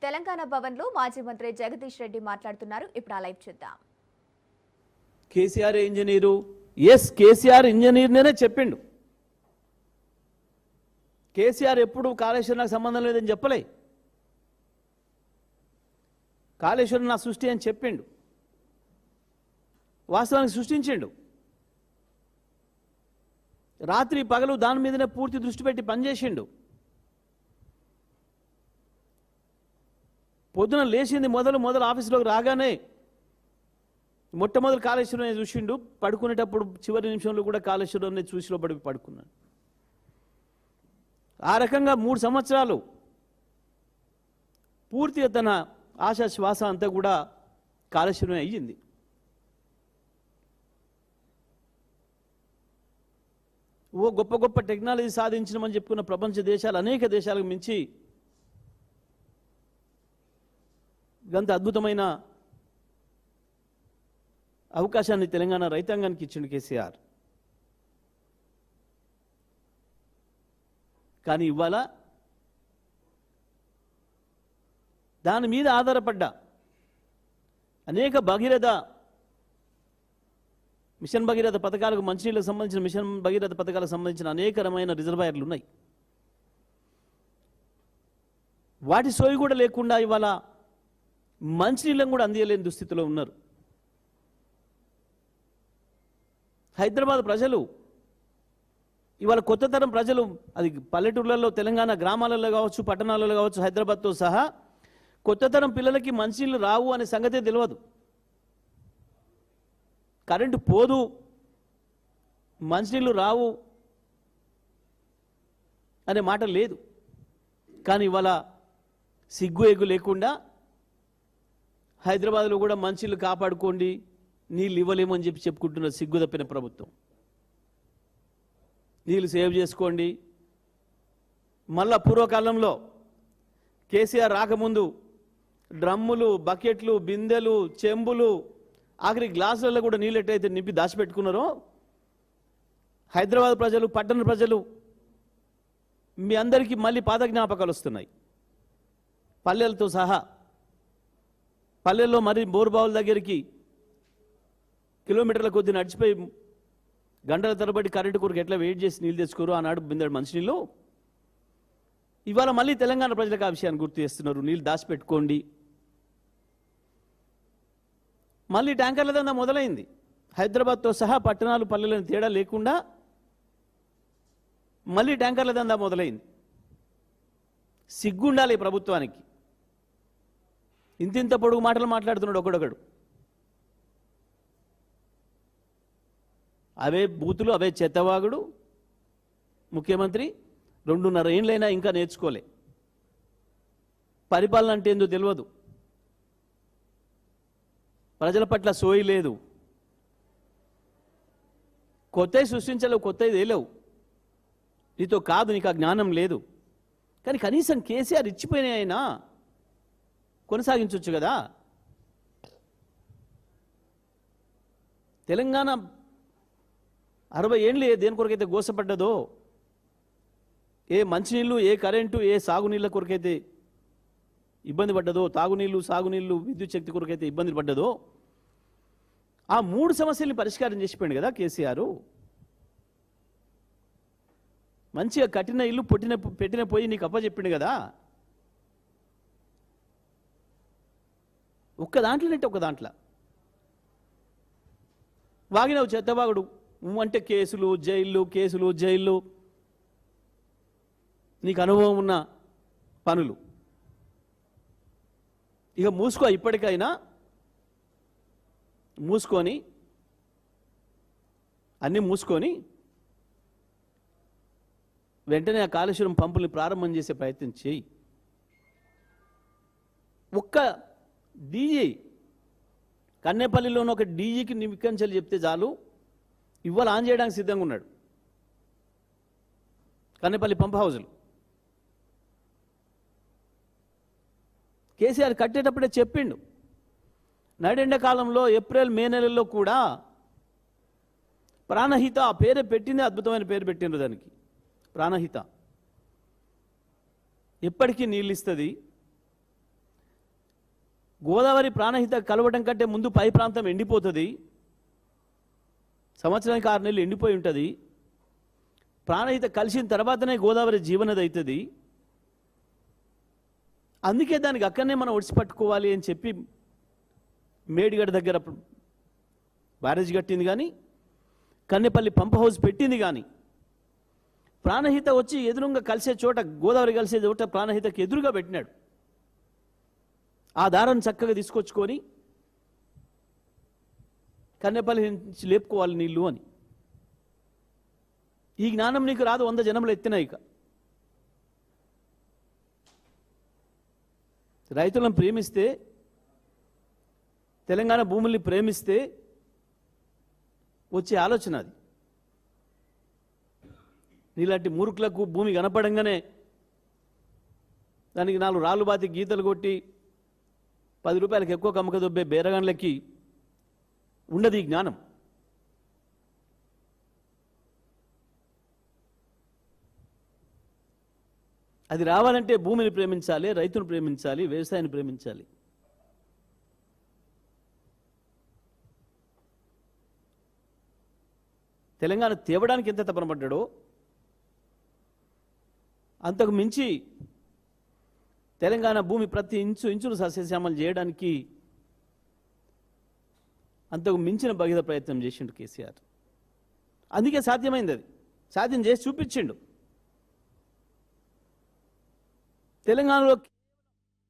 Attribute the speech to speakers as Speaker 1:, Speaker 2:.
Speaker 1: తెలంగాణ భవన్లో మాజీ మంత్రి జగదీష్ రెడ్డి మాట్లాడుతున్నారు. ఇప్పుడు ఆ లైవ్ చూద్దాం.
Speaker 2: కేసీఆర్ ఇంజనీరు, ఎస్ కేసీఆర్ ఇంజనీర్నే చెప్పిండు. కేసీఆర్ ఎప్పుడు కాళేశ్వరం నాకు సంబంధం లేదని చెప్పలే. కాళేశ్వరం నా సృష్టి అని చెప్పిండు. వాస్తవానికి సృష్టించిండు. రాత్రి పగలు దాని మీదనే పూర్తి దృష్టి పెట్టి పనిచేసిండు. పొద్దున లేచింది మొదలు ఆఫీసులోకి రాగానే మొట్టమొదటి కాళేశ్వరం చూసిండు. పడుకునేటప్పుడు చివరి నిమిషంలో కూడా కాళేశ్వరం చూసిలో పడుకున్నాడు. ఆ రకంగా 3 సంవత్సరాలు పూర్తిగా తన ఆశా శ్వాస అంతా కూడా కాళేశ్వరం అయ్యింది. ఓ గొప్ప గొప్ప టెక్నాలజీ సాధించమని చెప్పుకున్న ప్రపంచ దేశాలు అనేక దేశాలకు మించి గంత అద్భుతమైన అవకాశాన్ని తెలంగాణ రైతాంగానికి ఇచ్చిండు కేసీఆర్. కానీ ఇవాళ దాని మీద ఆధారపడ్డ అనేక మిషన్ భగీరథ పథకాలకు, మంచినీళ్ళకు సంబంధించిన మిషన్ భగీరథ పథకాలకు సంబంధించిన అనేక రకమైన రిజర్వాయర్లు ఉన్నాయి. వాటి సోయి కూడా లేకుండా ఇవాళ మంచినీళ్ళను కూడా అందియలేని దుస్థితిలో ఉన్నారు. హైదరాబాద్ ప్రజలు ఇవాళ కొత్త తరం ప్రజలు, అది పల్లెటూర్లలో, తెలంగాణ గ్రామాలలో కావచ్చు, పట్టణాలలో కావచ్చు, హైదరాబాద్తో సహా కొత్త తరం పిల్లలకి మంచినీళ్ళు రావు అనే సంగతే తెలియదు. కరెంటు పోదు, మంచినీళ్ళు రావు అనే మాట లేదు. కానీ ఇవాళ సిగ్గు ఎగ్గు లేకుండా హైదరాబాద్లో కూడా మంచినీళ్ళు కాపాడుకోండి, నీళ్ళు ఇవ్వలేమని చెప్పుకుంటున్న సిగ్గు తప్పిన ప్రభుత్వం. నీళ్ళు సేవ్ చేసుకోండి. మళ్ళా పూర్వకాలంలో కేసీఆర్ రాకముందు డ్రమ్ములు, బకెట్లు, బిందెలు, చెంబులు, ఆఖరి గ్లాసులలో కూడా నీళ్ళు ఎట్టయితే నింపి దాచిపెట్టుకున్నారో హైదరాబాద్ ప్రజలు, పట్టణ ప్రజలు మీ అందరికీ మళ్ళీ పాత జ్ఞాపకాలు వస్తున్నాయి. పల్లెలతో సహా పల్లెల్లో మరి బోరుబావుల దగ్గరికి కిలోమీటర్ల కొద్ది నడిచిపోయి గంటల తరబడి కరెంటు కొరకు ఎట్లా వెయిట్ చేసి నీళ్ళు తెచ్చుకోరు ఆనాడు బిందెడు మంచినీళ్ళు. ఇవాళ మళ్ళీ తెలంగాణ ప్రజలకు ఆ విషయాన్ని గుర్తు చేస్తున్నారు. నీళ్ళు దాచిపెట్టుకోండి. మళ్ళీ ట్యాంకర్ల దందా మొదలైంది. హైదరాబాద్తో సహా పట్టణాలు, పల్లెలను తేడా లేకుండా మళ్ళీ ట్యాంకర్ల దందా మొదలైంది. సిగ్గుండాలి ప్రభుత్వానికి. ఇంతింత పొడుగు మాటలు మాట్లాడుతున్నాడు ఒకడొకడు. అవే బూతులు, అవే చెత్తవాగుడు. ముఖ్యమంత్రి 2.5 ఏళ్ళైనా ఇంకా నేర్చుకోలే. పరిపాలన అంటే ఏందో తెలియదు. ప్రజల పట్ల సోయి లేదు. కొత్తవి సృష్టించలేవు, కొత్తవి తేలేవు. నీతో కాదు, నీకు ఆ జ్ఞానం లేదు. కానీ కనీసం కేసీఆర్ ఇచ్చిపోయినాయి అయినా కొనసాగించవచ్చు కదా. తెలంగాణ 60 ఏళ్ళు దేని కొరకైతే గోసపడ్డదో, ఏ మంచినీళ్ళు, ఏ కరెంటు, ఏ సాగునీళ్ళ కొరకైతే ఇబ్బంది పడ్డదో, తాగునీళ్ళు, సాగునీళ్ళు, విద్యుత్ శక్తి కొరకైతే ఇబ్బంది పడ్డదో, ఆ 3 సమస్యల్ని పరిష్కారం చేసిపోయింది కదా కేసీఆర్. మంచిగా కట్టిన ఇల్లు పెట్టిన పోయి నీకు అప్పచెప్పిండు కదా. ఒక్క దాంట్లోనంటే ఒక్క దాంట్లో వాగినవు చెత్తవాగుడు అంటే కేసులు, జైళ్ళు, నీకు అనుభవం ఉన్న పనులు. ఇక మూసుకో, ఇప్పటికైనా అన్నీ మూసుకొని వెంటనే ఆ కాళేశ్వరం పంపుల్ని ప్రారంభం చేసే ప్రయత్నం చేయి. ఒక్క డీజీ కన్నేపల్లిలోని ఒక డీజీకి నిమికంచెలు చెప్తే చాలు, ఇవాళ ఆన్ చేయడానికి సిద్ధంగా ఉన్నాడు. కన్నేపల్లి పంప్ హౌజులు కేసీఆర్ కట్టేటప్పుడే చెప్పిండు. నడెండకాలంలో ఏప్రిల్, మే నెలల్లో కూడా ప్రాణహిత ఆ పేరే పెట్టింది, అద్భుతమైన పేరు పెట్టిండ్రు దానికి. ప్రాణహిత ఎప్పటికీ నీళ్ళు ఇస్తుంది. గోదావరి ప్రాణహిత కలవడం కంటే ముందు పై ప్రాంతం ఎండిపోతుంది, సంవత్సరానికి 6 నెలలు ఎండిపోయి ఉంటుంది. ప్రాణహిత కలిసిన తర్వాతనే గోదావరి జీవనది అవుతుంది. అందుకే దానికి అక్కడనే మనం ఒడిసిపట్టుకోవాలి అని చెప్పి మేడిగడ్డ దగ్గర బ్యారేజ్ కట్టింది, కానీ కన్నెపల్లి పంప్ హౌస్ పెట్టింది. కానీ ప్రాణహిత వచ్చి ఎదురుగా కలిసే చోట, గోదావరి కలిసే చోట ప్రాణహితకి ఎదురుగా పెట్టినాడు. ఆ దారాన్ని చక్కగా తీసుకొచ్చుకొని కన్నెపల్లి నుంచి లేపుకోవాలి నీళ్ళు అని. ఈ జ్ఞానం నీకు రాదు, 100 జనంలో ఎత్తినా. ఇక రైతులను ప్రేమిస్తే, తెలంగాణ భూముల్ని ప్రేమిస్తే వచ్చే ఆలోచన అది. నీలాంటి మూర్ఖులకు భూమి కనపడంగానే దానికి 4 రాళ్ళు బాతి గీతలు కొట్టి 10 రూపాయలకు ఎక్కువ కమ్మక దొబ్బే బేరగాన్లకి ఉండదు ఈ జ్ఞానం. అది రావాలంటే భూమిని ప్రేమించాలి, రైతును ప్రేమించాలి, వ్యవసాయాన్ని ప్రేమించాలి. తెలంగాణ తేవడానికి ఎంత తపన పడ్డాడో అంతకు మించి తెలంగాణ భూమి ప్రతి ఇంచును సస్యశ్యామలు చేయడానికి అంతకు మించిన భగీరథ ప్రయత్నం చేసిండు కేసీఆర్. అందుకే సాధ్యమైంది, అది సాధ్యం చేసి చూపించిండు. తెలంగాణలో